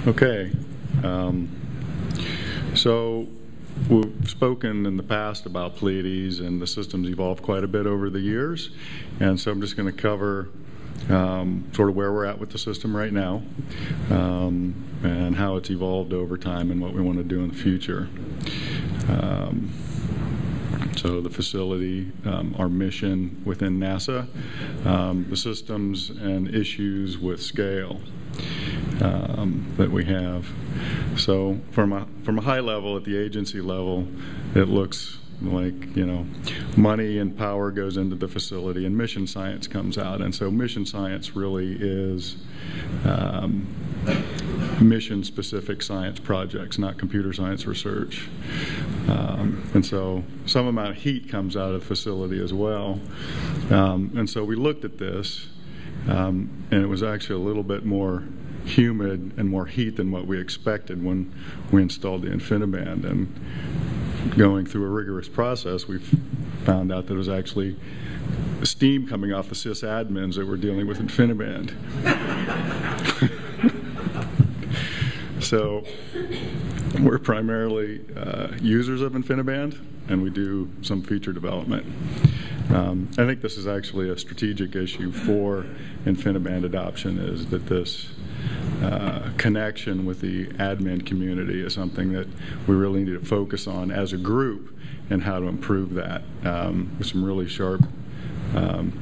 Okay. So we've spoken in the past about Pleiades, and the system's evolved quite a bit over the years. And so I'm just going to cover sort of where we're at with the system right now, and how it's evolved over time and what we want to do in the future. So the facility, our mission within NASA, the systems and issues with scale that we have. So from a high level, at the agency level, it looks like, you know, money and power goes into the facility and mission science comes out. And so mission science really is mission-specific science projects, not computer science research. And so some amount of heat comes out of the facility as well. And so we looked at this, and it was actually a little bit more humid and more heat than what we expected when we installed the Infiniband. And going through a rigorous process, we found out that it was actually steam coming off the sysadmins that were dealing with Infiniband. So we're primarily users of Infiniband, and we do some feature development. I think this is actually a strategic issue for Infiniband adoption, is that this connection with the admin community is something that we really need to focus on as a group, and how to improve that with some really sharp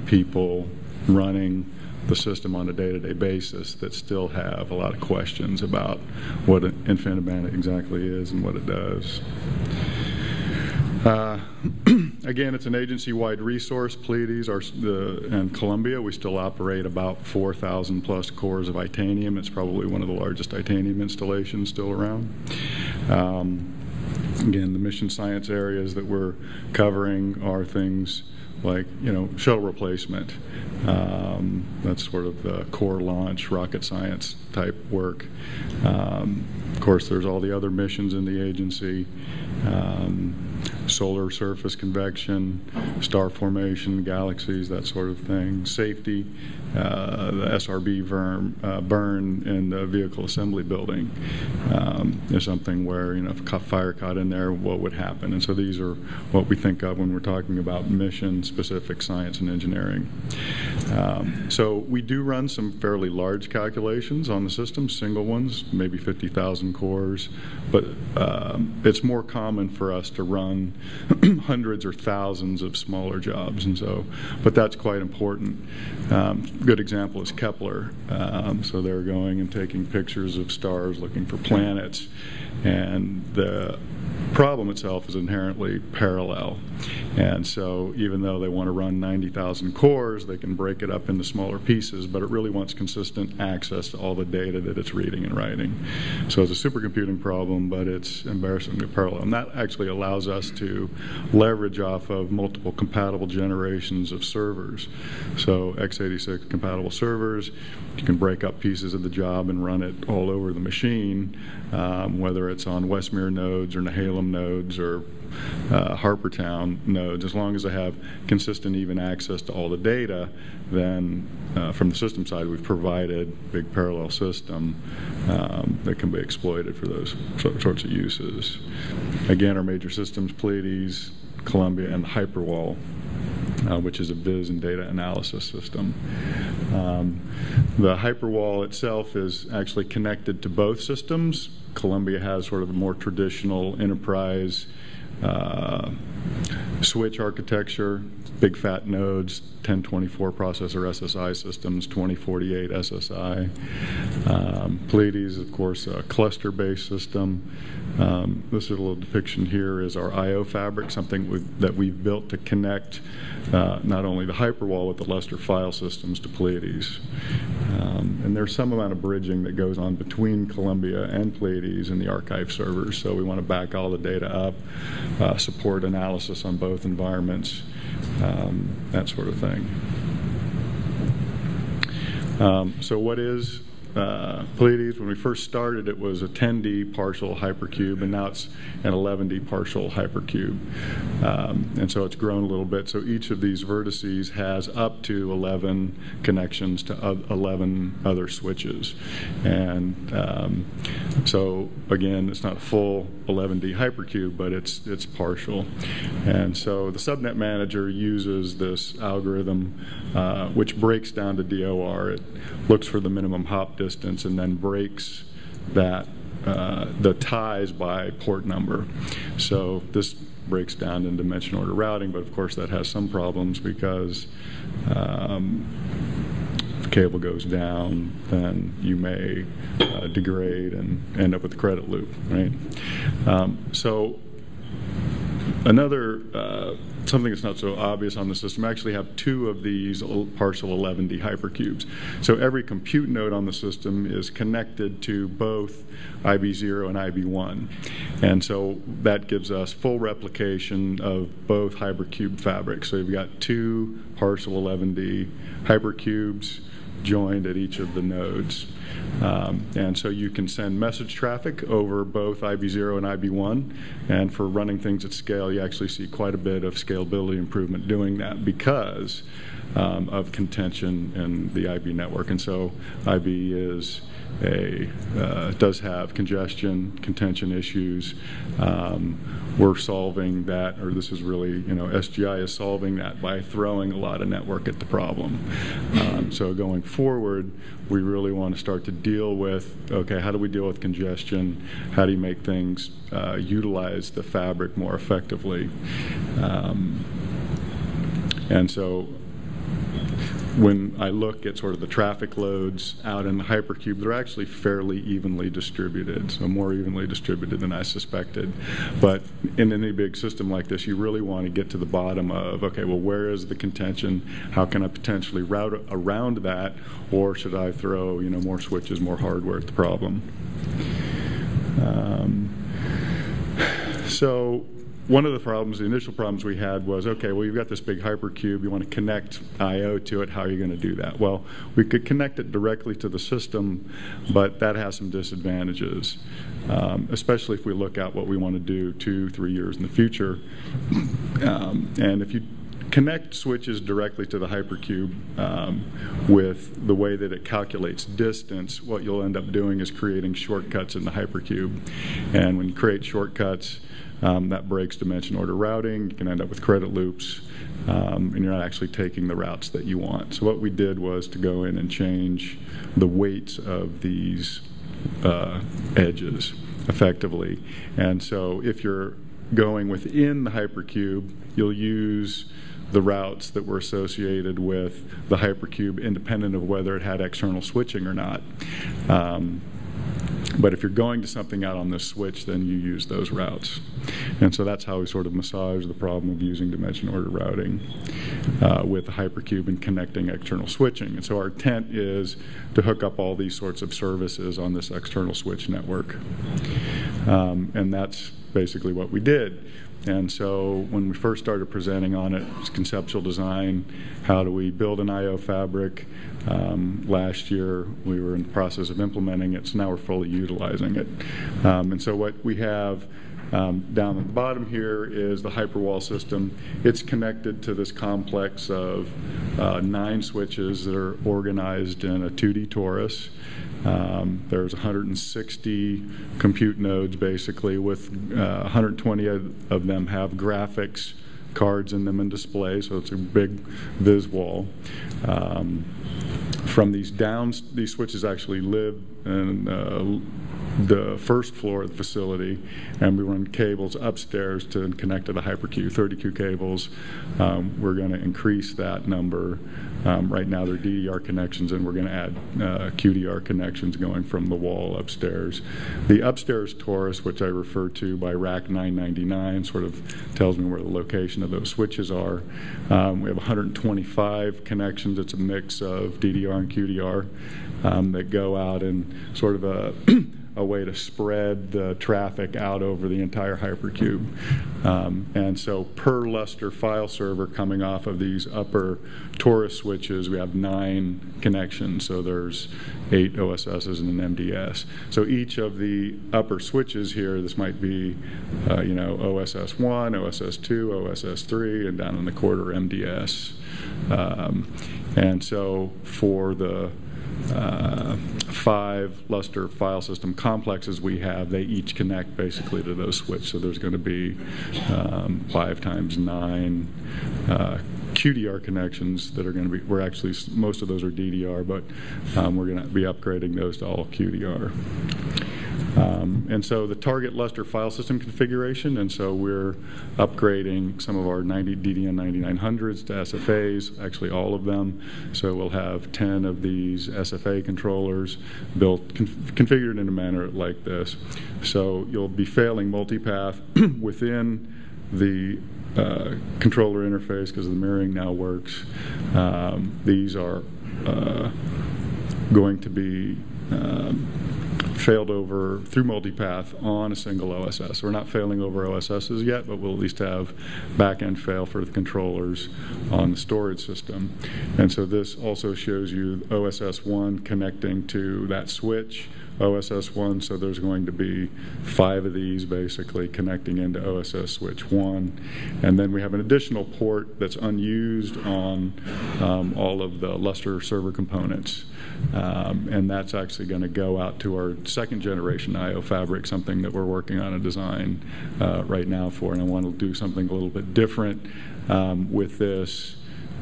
people running the system on a day-to-day basis that still have a lot of questions about what Infiniband exactly is and what it does. Again, it's an agency-wide resource. Pleiades and Columbia, we still operate about 4,000 plus cores of Itanium. It's probably one of the largest Itanium installations still around. Again, the mission science areas that we're covering are things like, you know, shuttle replacement. That's sort of the core launch, rocket science type work. Of course, there's all the other missions in the agency. Solar surface convection, star formation, galaxies, that sort of thing. Safety, the SRB burn in the vehicle assembly building is something where, you know, if a fire caught in there, what would happen? And so these are what we think of when we're talking about mission-specific science and engineering. So we do run some fairly large calculations on the system, single ones, maybe 50,000 cores, but it's more common for us to run hundreds or thousands of smaller jobs, and so, but that's quite important. Good example is Kepler. So they're going and taking pictures of stars, looking for planets, and the problem itself is inherently parallel. And so even though they want to run 90,000 cores, they can break it up into smaller pieces, but it really wants consistent access to all the data that it's reading and writing. So it's a supercomputing problem, but it's embarrassingly parallel. And that actually allows us to leverage off of multiple compatible generations of servers. So x86 compatible servers, you can break up pieces of the job and run it all over the machine, whether it's on Westmere nodes or Nehalem nodes or Harpertown nodes. As long as they have consistent, even access to all the data, then from the system side, we've provided a big parallel system that can be exploited for those sorts of uses. Again, our major systems, Pleiades, Columbia, and Hyperwall, which is a viz and data analysis system. The Hyperwall itself is actually connected to both systems. Columbia has sort of a more traditional enterprise switch architecture, big fat nodes, 1024 processor SSI systems, 2048 SSI. Pleiades, of course, a cluster-based system. This little depiction here is our I/O fabric, something that we've built to connect not only the Hyperwall with the Lustre file systems to Pleiades. And there's some amount of bridging that goes on between Columbia and Pleiades in the archive servers. So we want to back all the data up, support analysis on both environments, that sort of thing. So what is Pleiades, when we first started, it was a 10D partial hypercube, and now it's an 11D partial hypercube. And so it's grown a little bit. So each of these vertices has up to 11 connections to 11 other switches. And so again, it's not a full 11D hypercube, but it's partial. And so the subnet manager uses this algorithm which breaks down to DOR. It looks for the minimum hop distance and then breaks that the ties by port number. So this breaks down in dimension order routing, but of course that has some problems because if the cable goes down, then you may degrade and end up with a credit loop, right? So another something that's not so obvious on the system, I actually have 2 of these partial 11D hypercubes. So every compute node on the system is connected to both IB0 and IB1. And so that gives us full replication of both hypercube fabrics. So you've got 2 partial 11D hypercubes joined at each of the nodes. And so you can send message traffic over both IB0 and IB1, and for running things at scale, you actually see quite a bit of scalability improvement doing that because of contention in the IB network. And so IB is does have contention issues. We're solving that, or this is really, SGI is solving that by throwing a lot of network at the problem. So going forward, we really want to start to deal with, okay, how do we deal with congestion? How do you make things utilize the fabric more effectively? And so when I look at sort of the traffic loads out in the hypercube, they're actually fairly evenly distributed, so more evenly distributed than I suspected. But in any big system like this, you really want to get to the bottom of, okay, well, where is the contention? How can I potentially route around that? Or should I throw, more switches, more hardware at the problem? So one of the problems, the initial problems we had was, okay, well, you've got this big hypercube, you want to connect I/O to it, how are you going to do that? Well, we could connect it directly to the system, but that has some disadvantages, especially if we look at what we want to do 2-3 years in the future. And if you connect switches directly to the hypercube with the way that it calculates distance, what you'll end up doing is creating shortcuts in the hypercube. And when you create shortcuts, that breaks dimension order routing. You can end up with credit loops, and you're not actually taking the routes that you want. So what we did was to go in and change the weights of these edges effectively. And so if you're going within the hypercube, you'll use the routes that were associated with the hypercube independent of whether it had external switching or not. But if you're going to something out on this switch, then you use those routes. And so that's how we sort of massage the problem of using dimension order routing with the hypercube and connecting external switching. And so our intent is to hook up all these sorts of services on this external switch network. And that's basically what we did. And so when we first started presenting on it, it's conceptual design, how do we build an I/O fabric? Last year we were in the process of implementing it, so now we're fully utilizing it. And so what we have down at the bottom here is the hyperwall system. It's connected to this complex of 9 switches that are organized in a 2D torus. There's 160 compute nodes basically, with 120 of them have graphics cards in them and display, so it's a big vis wall. From these switches actually live in the first floor of the facility, and we run cables upstairs to connect to the hypercube, 32 cables. We're going to increase that number. Right now they're DDR connections, and we're going to add QDR connections going from the wall upstairs. The upstairs torus, which I refer to by rack 999, sort of tells me where the location of those switches are. We have 125 connections. It's a mix of DDR and QDR that go out in sort of a a way to spread the traffic out over the entire hypercube. And so per Lustre file server coming off of these upper Taurus switches, we have 9 connections. So there's 8 OSSs and an MDS. So each of the upper switches here, this might be, OSS1, OSS2, OSS3, and down in the quarter MDS. And so for the 5 Lustre file system complexes we have, they each connect basically to those switches. So there's going to be 5 times 9 QDR connections that are going to be, we're actually, most of those are DDR, but we're going to be upgrading those to all QDR. And so the target Lustre file system configuration, and so we're upgrading some of our DDN 9900s to SFAs, actually all of them. So we'll have 10 of these SFA controllers built, configured in a manner like this. So you'll be failing multipath within the controller interface because the mirroring now works. These are going to be failed over through multipath on a single OSS. So we're not failing over OSSs yet, but we'll at least have back-end fail for the controllers on the storage system. And so this also shows you OSS1 connecting to that switch, OSS1, so there's going to be 5 of these basically connecting into OSS switch 1. And then we have an additional port that's unused on all of the Lustre server components. And that's actually going to go out to our 2nd generation I/O fabric, something that we're working on a design right now for. And I want to do something a little bit different with this.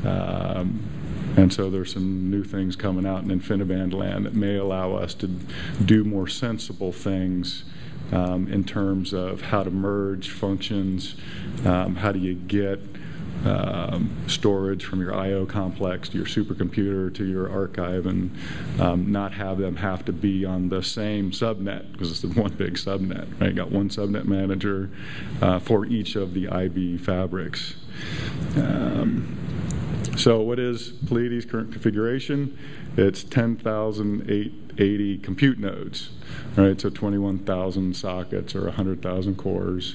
And so there's some new things coming out in Infiniband land that may allow us to do more sensible things in terms of how to merge functions, how do you get storage from your I/O complex to your supercomputer to your archive, and not have them have to be on the same subnet, because it's one big subnet, right? You got one subnet manager for each of the IB fabrics. So what is Pleiades' current configuration? It's 10,880 compute nodes, right? So 21,000 sockets or 100,000 cores.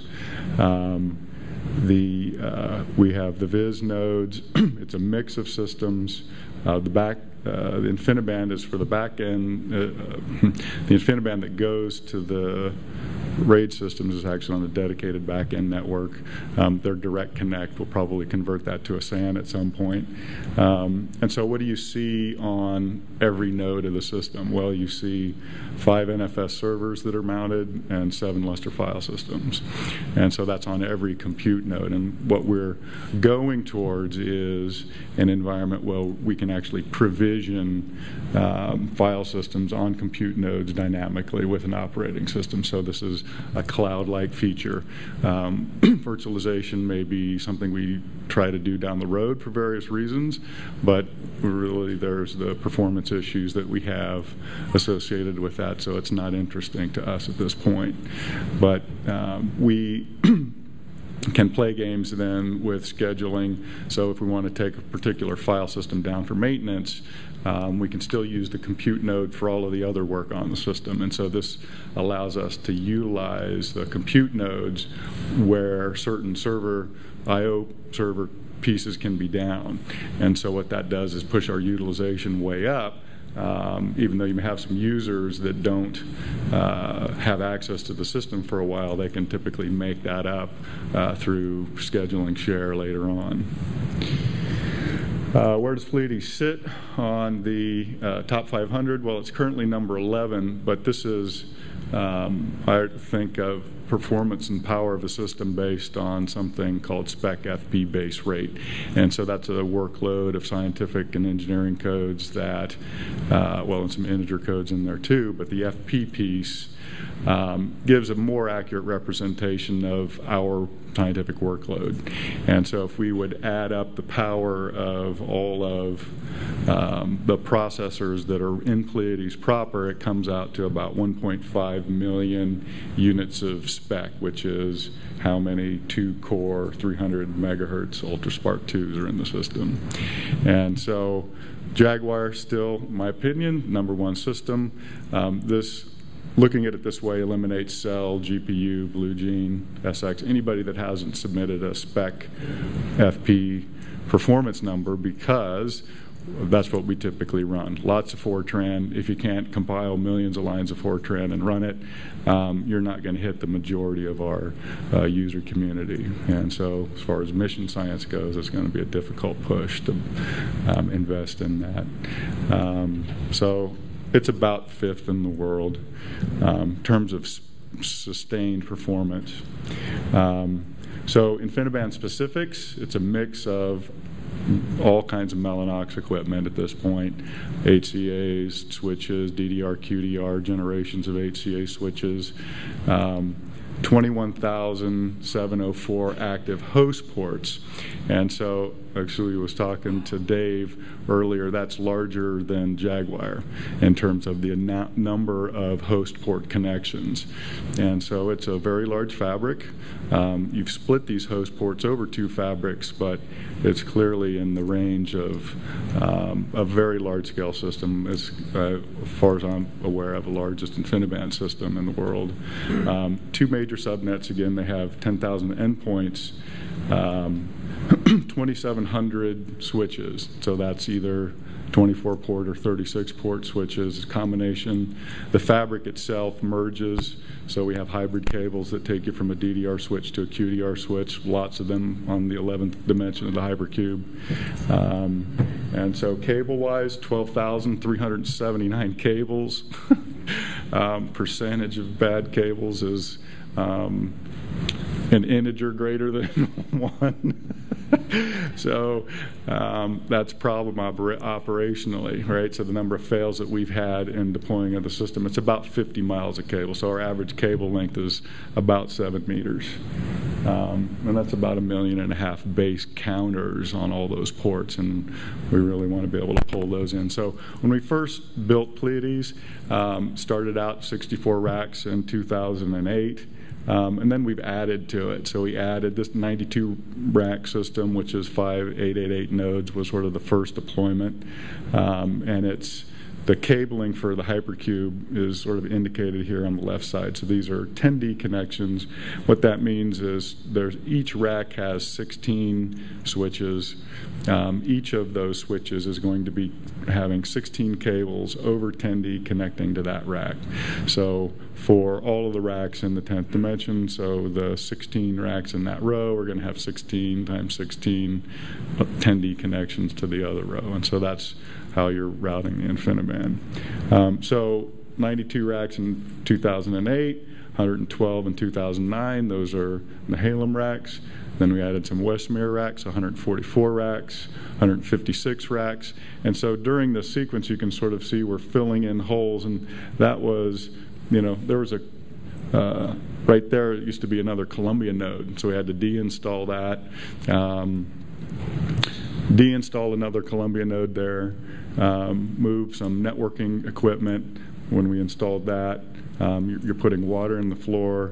We have the Viz nodes. It's a mix of systems. The Infiniband is for the back end. The Infiniband that goes to the RAID systems is actually on a dedicated back-end network. Their direct connect will probably convert that to a SAN at some point. And so what do you see on every node of the system? Well, you see 5 NFS servers that are mounted and 7 Lustre file systems. And so that's on every compute node. And what we're going towards is an environment where we can actually provision file systems on compute nodes dynamically with an operating system. So this is a cloud-like feature. Virtualization may be something we try to do down the road for various reasons, but really there's the performance issues that we have associated with that, so it's not interesting to us at this point. But we can play games then with scheduling. So if we want to take a particular file system down for maintenance, we can still use the compute node for all of the other work on the system. And so this allows us to utilize the compute nodes where certain I/O server pieces can be down. And so what that does is push our utilization way up. Even though you may have some users that don't have access to the system for a while, they can typically make that up through scheduling share later on. Where does Pleiades sit on the top 500? Well, it's currently number 11, but this is, I think of performance and power of the system based on something called spec FP base rate. And so that's a workload of scientific and engineering codes that, well, and some integer codes in there too, but the FP piece gives a more accurate representation of our scientific workload. And so if we would add up the power of all of the processors that are in Pleiades proper, it comes out to about 1.5 million units of spec, which is how many 2-core 300 megahertz UltraSpark 2s are in the system. And so Jaguar still, in my opinion, #1 system. This looking at it this way eliminates Cell, GPU, Blue Gene, SX, anybody that hasn't submitted a spec FP performance number, because that's what we typically run. Lots of Fortran. If you can't compile millions of lines of Fortran and run it, you're not going to hit the majority of our user community. And so as far as mission science goes, it's going to be a difficult push to invest in that. So it's about fifth in the world in terms of sustained performance. So Infiniband specifics, it's a mix of all kinds of Mellanox equipment at this point, HCAs, switches, DDR, QDR, generations of HCA switches, 21,704 active host ports. And so actually I was talking to Dave earlier, that's larger than Jaguar in terms of the number of host port connections. And so it's a very large fabric. You've split these host ports over 2 fabrics, but it's clearly in the range of a very large scale system, as far as I'm aware of, the largest Infiniband system in the world. 2 major subnets, again, they have 10,000 endpoints, 2,700 switches, so that's either 24 port or 36 port switches, combination. The fabric itself merges, so we have hybrid cables that take you from a DDR switch to a QDR switch, lots of them on the 11th dimension of the hypercube. And so cable-wise, 12,379 cables. Percentage of bad cables is an integer greater than 1. So that's problem operationally, right? So the number of fails that we've had in deploying of the system, it's about 50 miles of cable. So our average cable length is about 7 meters. And that's about 1.5 million base counters on all those ports, and we really want to be able to pull those in. So when we first built Pleiades, started out 64 racks in 2008. And then we've added to it. So we added this 92 rack system, which is 5888 nodes, was sort of the first deployment. And it's the cabling for the hypercube is sort of indicated here on the left side. So these are 10D connections. What that means is each rack has 16 switches. Each of those switches is going to be having 16 cables over 10D connecting to that rack. So for all of the racks in the 10th dimension, so the 16 racks in that row are going to have 16 times 16 10D connections to the other row. And so that's how you're routing the Infiniband. So 92 racks in 2008, 112 in 2009. Those are the Halem racks. Then we added some Westmere racks, 144 racks, 156 racks. And so during this sequence, you can sort of see we're filling in holes. And that was, there was right there, it used to be another Columbia node. So we had to deinstall that, deinstall another Columbia node there, move some networking equipment. When we installed that, you're putting water in the floor.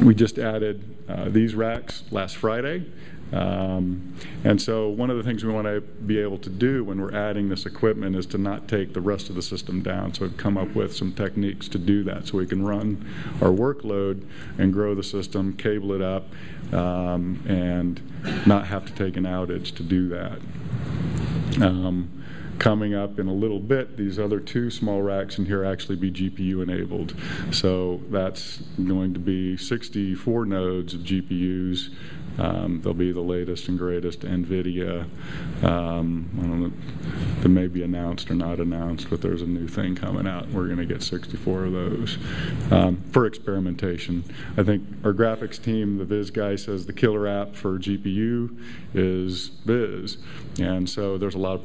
We just added these racks last Friday. And so one of the things we want to be able to do when we're adding this equipment is to not take the rest of the system down. So come up with some techniques to do that so we can run our workload and grow the system, cable it up, and not have to take an outage to do that. Coming up in a little bit, these other 2 small racks in here actually be GPU enabled. So that's going to be 64 nodes of GPUs. They'll be the latest and greatest NVIDIA. I don't know, they may be announced or not announced, but there's a new thing coming out. We're going to get 64 of those for experimentation. I think our graphics team, the Viz guy, says the killer app for GPU is Viz. And so there's a lot of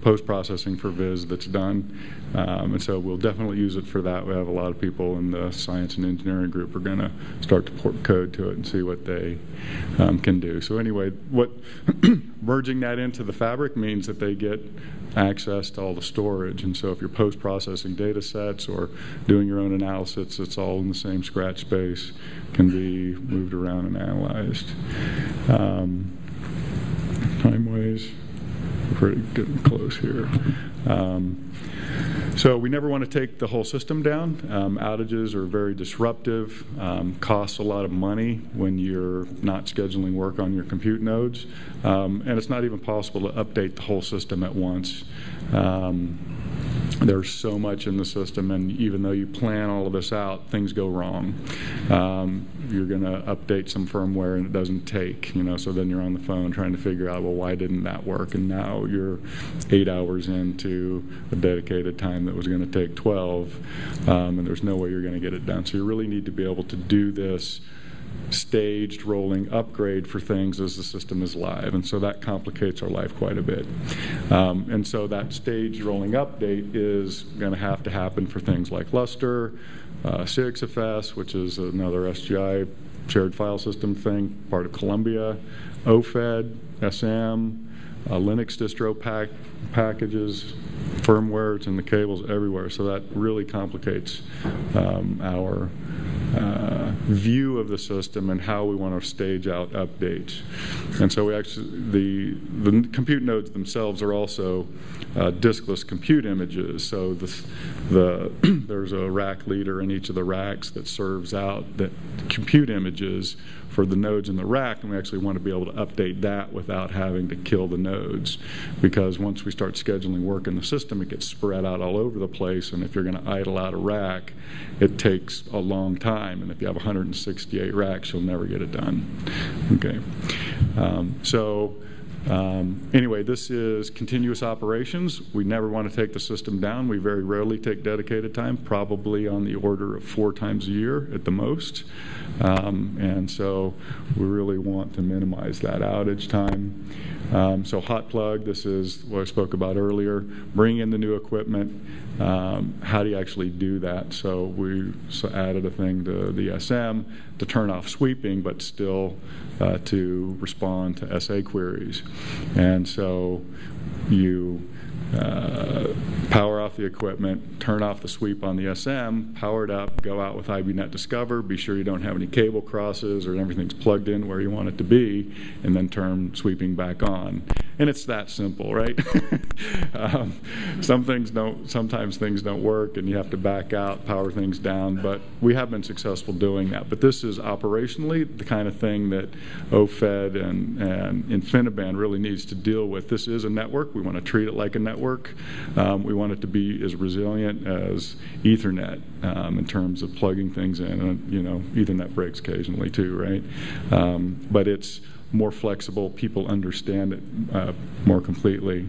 post-processing for Viz that's done. And so we'll definitely use it for that. We have a lot of people in the science and engineering group are going to start to port code to it and see what they can do. So anyway, what merging that into the fabric means that they get access to all the storage. And so if you're post-processing data sets or doing your own analysis, it's all in the same scratch space, can be moved around and analyzed. Time ways, we're pretty getting close here. So we never want to take the whole system down. Outages are very disruptive, costs a lot of money when you're not scheduling work on your compute nodes, and it's not even possible to update the whole system at once. There's so much in the system, and even though you plan all of this out, things go wrong. You're going to update some firmware and it doesn't take, so then you're on the phone trying to figure out, well, why didn't that work? And now you're 8 hours into a dedicated time that was going to take 12, and there's no way you're going to get it done. So you really need to be able to do this staged rolling upgrade for things as the system is live, and so that complicates our life quite a bit. And so that staged rolling update is going to have to happen for things like Lustre, CXFS, which is another SGI shared file system thing, part of Columbia, OFED, SM, Linux distro packages, firmware, it's in the cables everywhere, so that really complicates our view of the system and how we want to stage out updates. And so we actually, the compute nodes themselves are also diskless compute images. So there's a rack leader in each of the racks that serves out the compute images for the nodes in the rack, and we actually want to be able to update that without having to kill the nodes, because once we start scheduling work in the system, it gets spread out all over the place, and if you're going to idle out a rack, it takes a long time, and if you have 168 racks, you'll never get it done. Okay, anyway, this is continuous operations. We never want to take the system down. We very rarely take dedicated time, probably on the order of 4 times a year at the most. And so we really want to minimize that outage time. So hot plug, this is what I spoke about earlier. Bring in the new equipment. How do you actually do that? So we added a thing to the SM to turn off sweeping, but still to respond to SA queries. And so you power off the equipment, turn off the sweep on the SM, power it up, go out with IBNet Discover, be sure you don't have any cable crosses or everything's plugged in where you want it to be, and then turn sweeping back on. And it's that simple, right? Sometimes things don't work and you have to back out, power things down, but we have been successful doing that. But this is operationally the kind of thing that OFED and Infiniband really needs to deal with. This is a network. We want to treat it like a network. We want it to be as resilient as Ethernet in terms of plugging things in. And, Ethernet breaks occasionally too, right? But it's more flexible. People understand it more completely.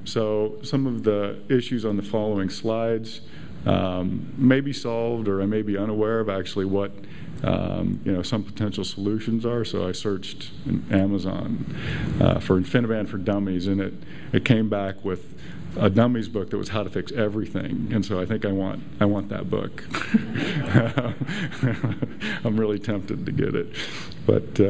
So some of the issues on the following slides may be solved, or I may be unaware of actually what some potential solutions are. So I searched in Amazon for Infiniband for Dummies, and it came back with a dummies book that was how to fix everything, and so I think I want that book. I'm really tempted to get it, but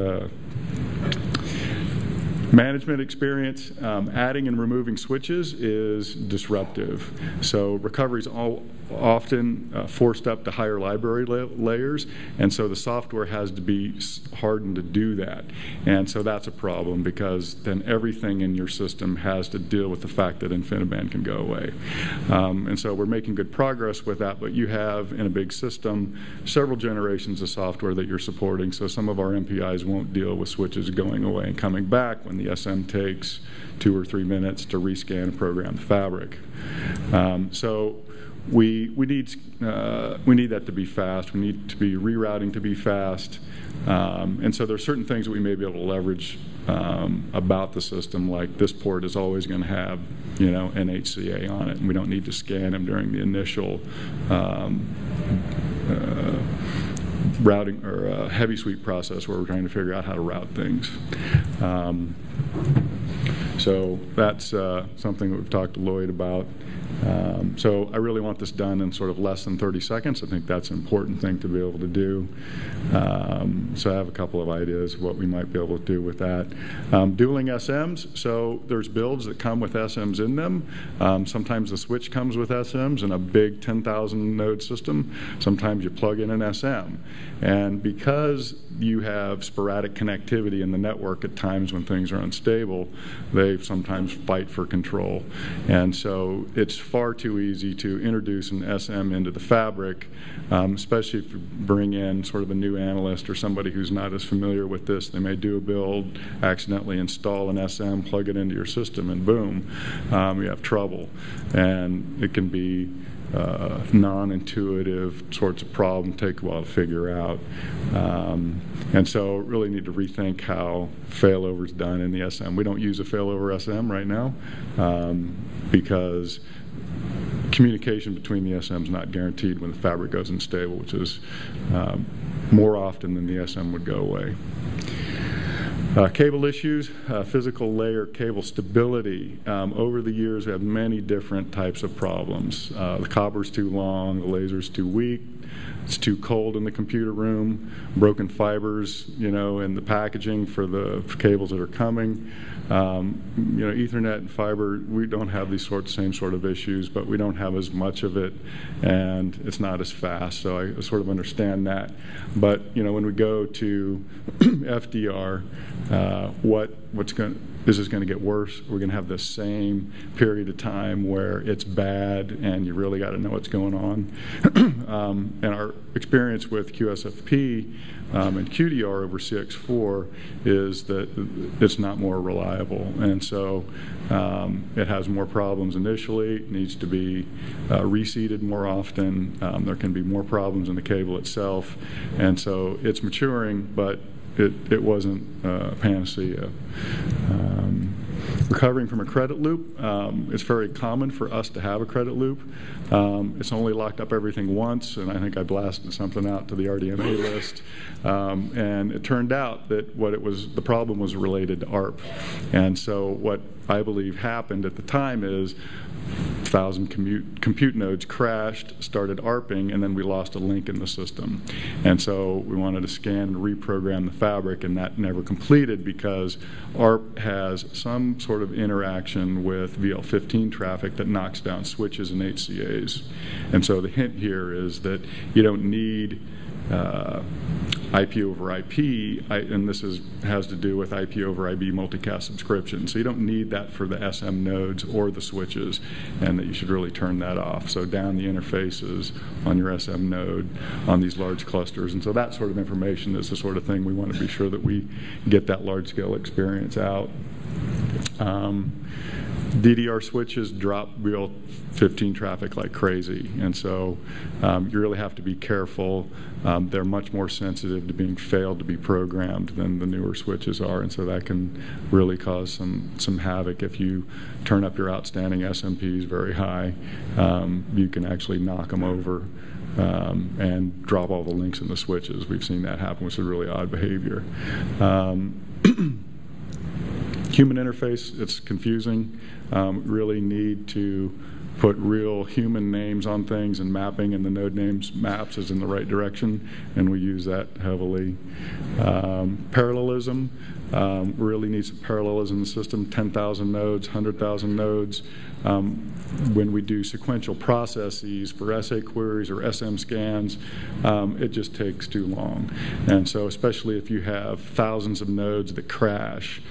management experience, adding and removing switches is disruptive. So recovery is often forced up to higher library layers, and so the software has to be hardened to do that. And so that's a problem, because then everything in your system has to deal with the fact that Infiniband can go away. And so we're making good progress with that, but you have, in a big system, several generations of software that you're supporting, so some of our MPIs won't deal with switches going away and coming back when the SM takes 2 or 3 minutes to rescan and program the fabric. So we need that to be fast. We need to be rerouting to be fast. And so there are certain things that we may be able to leverage about the system, like this port is always going to have NHCA on it, and we don't need to scan them during the initial routing or heavy sweep process where we're trying to figure out how to route things. So that's something that we've talked to Lloyd about. So I really want this done in sort of less than 30 seconds. I think that's an important thing to be able to do. So I have a couple of ideas of what we might be able to do with that. Dueling SMs. So there's builds that come with SMs in them. Sometimes the switch comes with SMs in a big 10,000 node system. Sometimes you plug in an SM. And because you have sporadic connectivity in the network at times when things are unstable, they they sometimes fight for control. And so it's far too easy to introduce an SM into the fabric, especially if you bring in sort of a new analyst or somebody who's not as familiar with this. They may do a build, accidentally install an SM, plug it into your system, and boom, you have trouble. And it can be non-intuitive sorts of problem, take a while to figure out. And so really need to rethink how failover is done in the SM. We don't use a failover SM right now because communication between the SM is not guaranteed when the fabric goes unstable, which is more often than the SM would go away. Cable issues, physical layer cable stability. Over the years, we have many different types of problems. The copper's too long, the laser's too weak, it's too cold in the computer room, broken fibers, in the packaging for the cables that are coming. Ethernet and fiber, we don't have these same sort of issues, but we don't have as much of it, and it's not as fast. So I sort of understand that. But when we go to FDR, is this going to get worse? We're going to have the same period of time where it's bad, and you really got to know what's going on. And our experience with QSFP and QDR over CX4 is that it's not more reliable, and so it has more problems initially. It needs to be reseeded more often. There can be more problems in the cable itself, and so it's maturing, but it wasn't a panacea. Recovering from a credit loop, it's very common for us to have a credit loop. It's only locked up everything once, and I think I blasted something out to the RDMA list. And it turned out that the problem was related to ARP. And so what I believe happened at the time is 1,000 compute nodes crashed, started ARPing, and then we lost a link in the system. And so we wanted to scan and reprogram the fabric, and that never completed because ARP has some sort of interaction with VL15 traffic that knocks down switches and HCAs. And so the hint here is that you don't need IP over IP, and this has to do with IP over IP multicast subscription. So you don't need that for the SM nodes or the switches, and that you should really turn that off. So down the interfaces on your SM node on these large clusters. And so that sort of information is the sort of thing we want to be sure that we get that large-scale experience out. DDR switches drop real 15 traffic like crazy, and so you really have to be careful. They're much more sensitive to being failed to be programmed than the newer switches are, and so that can really cause some havoc. If you turn up your outstanding SMPs very high, you can actually knock them over and drop all the links in the switches. We've seen that happen, which is really odd behavior. Human interface, it's confusing. Really need to put real human names on things, and mapping and the node names maps is in the right direction, and we use that heavily. Parallelism, really needs some parallelism in the system, 10,000 nodes, 100,000 nodes. When we do sequential processes for SA queries or SM scans, it just takes too long. And so especially if you have thousands of nodes that crash,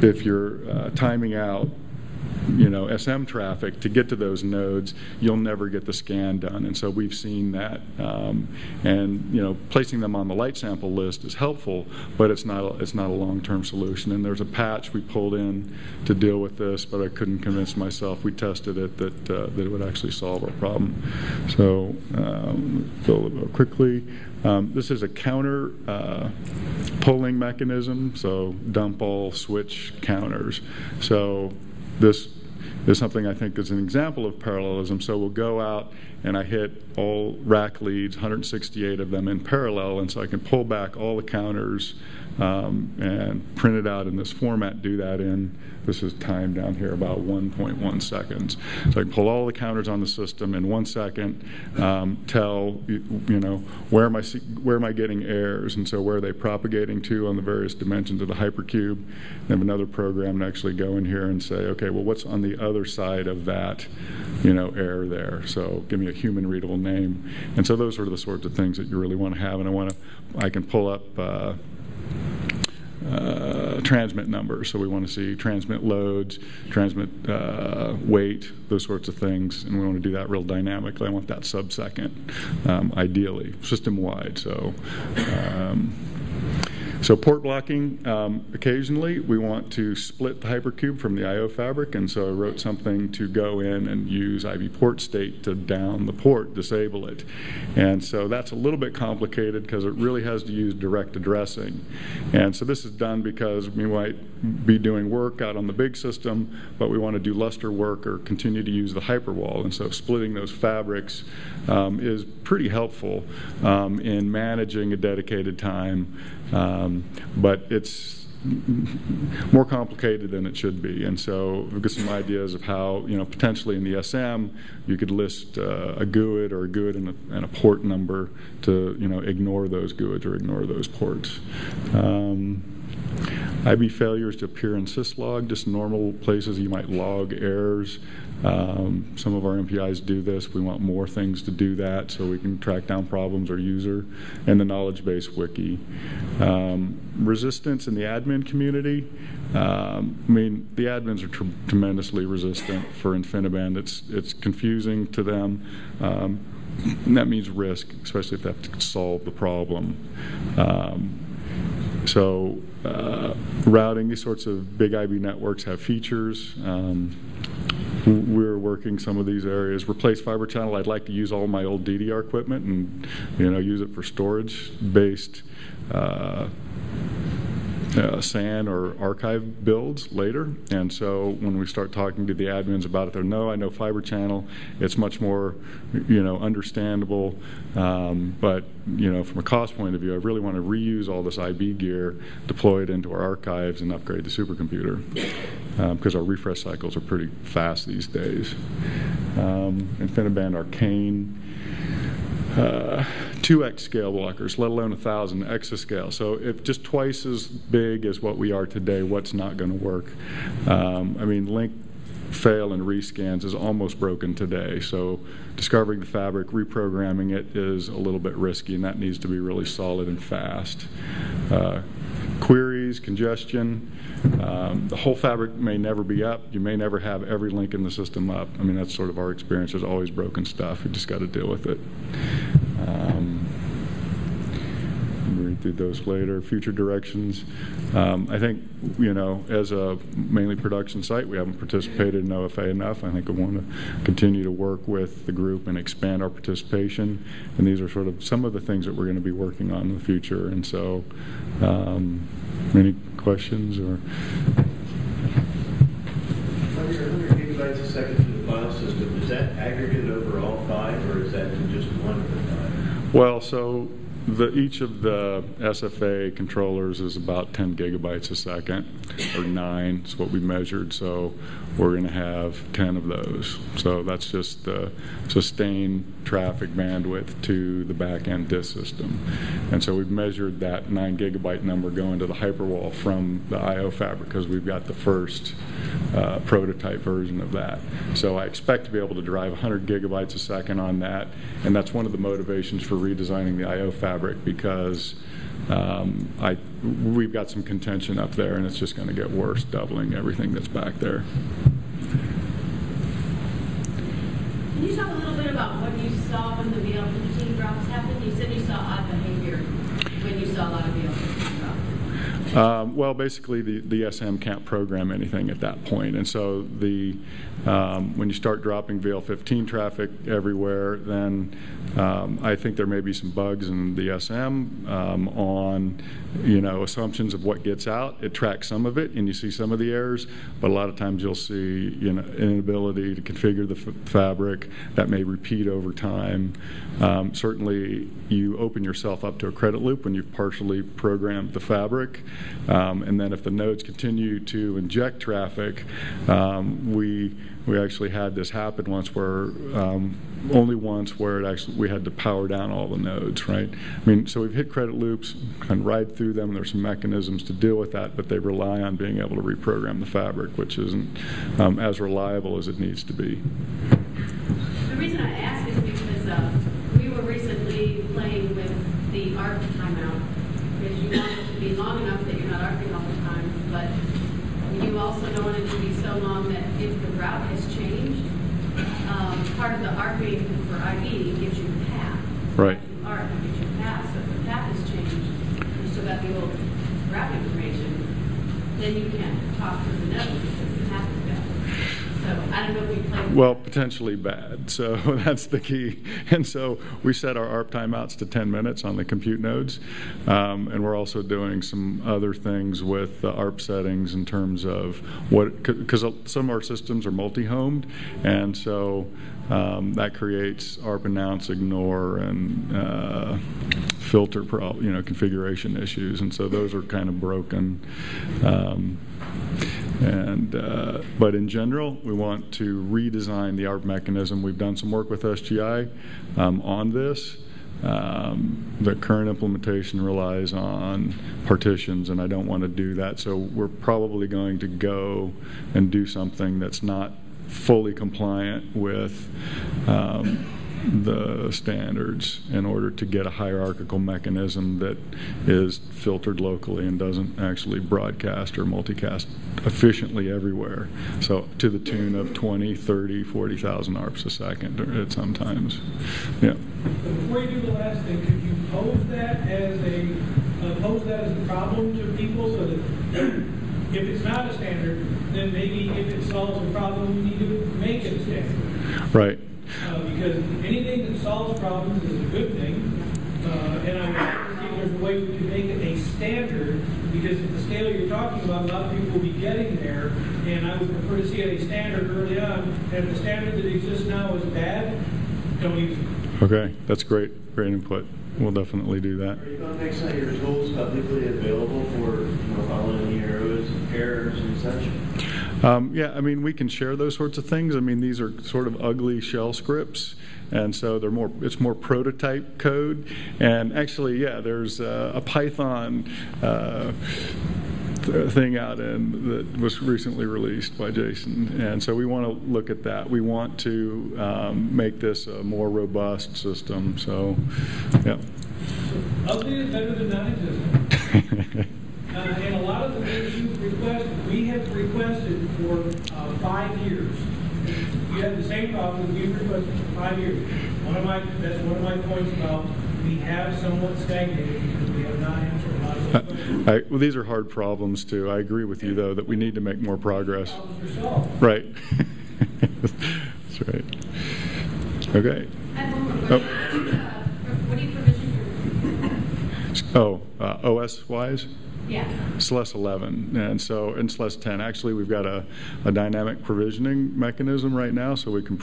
if you're timing out SM traffic to get to those nodes, you'll never get the scan done. And so we've seen that. And placing them on the light sample list is helpful, but it's not a long-term solution. And there's a patch we pulled in to deal with this, but I couldn't convince myself. We tested it that it would actually solve our problem. So go a little bit quickly. This is a counter polling mechanism, so dump all switch counters. So this is something I think is an example of parallelism. So we'll go out and I hit all rack leads, 168 of them in parallel, and so I can pull back all the counters and print it out in this format, do that in, this is time down here about 1.1 seconds. So I can pull all the counters on the system in 1 second, tell, where am I getting errors, and so where are they propagating to on the various dimensions of the hypercube. I have another program to actually go in here and say, okay, well, what's on the other side of that, error there? So give me a human readable name. And so those are the sorts of things that you really want to have, and I can pull up transmit numbers. So we want to see transmit loads, transmit weight, those sorts of things, and we want to do that real dynamically. I want that sub-second, ideally, system-wide. So port blocking, occasionally we want to split the hypercube from the I/O fabric, and so I wrote something to go in and use IB port state to down the port, disable it. And so that's a little bit complicated because it really has to use direct addressing. And so this is done because we might be doing work out on the big system, but we want to do Lustre work or continue to use the hyperwall. And so splitting those fabrics is pretty helpful in managing a dedicated time. But it's more complicated than it should be, and so we've got some ideas of how, potentially in the SM you could list a GUID or a GUID and a port number to, ignore those GUIDs or ignore those ports. IB failures to appear in syslog, just normal places you might log errors. Some of our MPIs do this. We want more things to do that so we can track down problems or user. And the knowledge base wiki. Resistance in the admin community. The admins are tremendously resistant for Infiniband. It's confusing to them. And that means risk, especially if they have to solve the problem. Routing, these sorts of big IB networks have features. We're working some of these areas. Replace fiber channel. I'd like to use all my old DDR equipment and use it for storage-based SAN or archive builds later. And so when we start talking to the admins about it, they're, no, I know fiber channel. It's much more, understandable. But from a cost point of view, I really want to reuse all this IB gear, deploy it into our archives, and upgrade the supercomputer because our refresh cycles are pretty fast these days. Infiniband Arcane. 2x scale blockers, let alone 1,000 exascale. So if just twice as big as what we are today, what's not going to work? Link fail and rescans is almost broken today. So discovering the fabric, reprogramming it is a little bit risky, and that needs to be really solid and fast. Queries, congestion. The whole fabric may never be up. You may never have every link in the system up. That's sort of our experience. There's always broken stuff. You just got to deal with it. We'll read through those later. Future directions. I think, as a mainly production site, we haven't participated in OFA enough. I think we want to continue to work with the group and expand our participation. And these are sort of some of the things that we're going to be working on in the future. And so, any questions or? 100 gigabytes a second to the file system, is that aggregate over all 5, or is that to just one of the 5? Well, so each of the SFA controllers is about 10 gigabytes a second, or 9 is what we measured. So we're going to have 10 of those. So that's just the sustained traffic bandwidth to the back-end disk system. And so we've measured that 9 gigabyte number going to the hyperwall from the I/O fabric because we've got the first prototype version of that. So I expect to be able to drive 100 gigabytes a second on that, and that's one of the motivations for redesigning the I/O fabric because we've got some contention up there, and it's just going to get worse, doubling everything that's back there. Can you talk a little bit about what you saw when the VL15 drops happened? You said you saw odd behavior when you saw a lot of VL15 drops. Well, basically, the SM can't program anything at that point, and so when you start dropping VL15 traffic everywhere, then I think there may be some bugs in the SM on assumptions of what gets out. It tracks some of it, and you see some of the errors, but a lot of times you'll see inability to configure the fabric that may repeat over time. Certainly, you open yourself up to a credit loop when you've partially programmed the fabric. And then if the nodes continue to inject traffic, we actually had this happen once where only once where we had to power down all the nodes, right? So we've hit credit loops and ride through them. There's some mechanisms to deal with that, but they rely on being able to reprogram the fabric, which isn't as reliable as it needs to be. The reason I ask is because we were recently playing with the ARC timeout, because you want it to be long enough that you're not arcing all along that if the route has changed, part of the ARPing for ID gives you the path. Right. ARP gives you the path. So if the path has changed, you still got the old route information, then you can't talk to the node because the path is gone. So I don't know if we played. Well, potentially bad. So that's the key. And so we set our ARP timeouts to 10 minutes on the compute nodes. And we're also doing some other things with the ARP settings in terms of what, because some of our systems are multi-homed. And so that creates ARP announce, ignore, and filter configuration issues. And so those are kind of broken. But in general, we want to redesign the ARP mechanism. We've done some work with SGI on this. The current implementation relies on partitions, and I don't want to do that. So we're probably going to go and do something that's not fully compliant with the standards in order to get a hierarchical mechanism that is filtered locally and doesn't actually broadcast or multicast efficiently everywhere. So to the tune of 20, 30, 40,000 ARPs a second at sometimes. Yeah. Before you do the last thing, could you pose that as a problem to people so that if it's not a standard, then maybe if it solves a problem, we need to make it a standard. Right. Because anything that solves problems is a good thing, and I would like to see if there's a way we can make it a standard, because at the scale you're talking about, a lot of people will be getting there, and I would prefer to see it a standard early on, and if the standard that exists now is bad, don't use it. Okay, that's great input. We'll definitely do that. Are you going to make some of your tools publicly available for following the errors and such? Yeah, I mean, we can share those sorts of things. I mean, these are sort of ugly shell scripts, and so it's more prototype code. And actually, yeah, there's a Python thing out that was recently released by Jason, and so we want to look at that. We want to make this a more robust system. So, yeah. Ugly is better than non-existent. And a lot of the things you've requested, we have requested for 5 years. You have the same problem we've requested for 5 years. That's one of my points about we have somewhat stagnated because we have not answered a lot of those questions. Well, these are hard problems too. I agree with you though that we need to make more progress. Problems are solved. Right. That's right. Okay. I have one more question. What do you provision for? OS wise? Yeah. SLES 11, and so in SLES 10, actually we've got a dynamic provisioning mechanism right now, so we can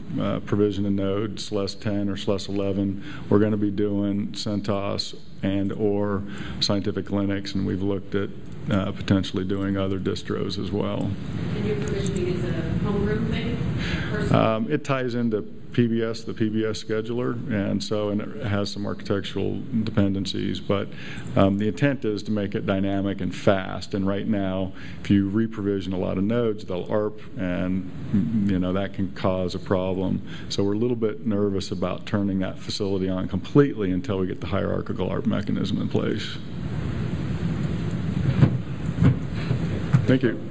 provision a node SLES 10 or SLES 11. We're going to be doing CentOS and or Scientific Linux, and we've looked at potentially doing other distros as well. And your provisioning is a homegrown thing? It ties into PBS, the PBS scheduler, and it has some architectural dependencies, but the intent is to make it dynamic and fast. And right now, if you re-provision a lot of nodes, they'll ARP, and that can cause a problem. So we're a little bit nervous about turning that facility on completely until we get the hierarchical ARP mechanism in place. Thank you.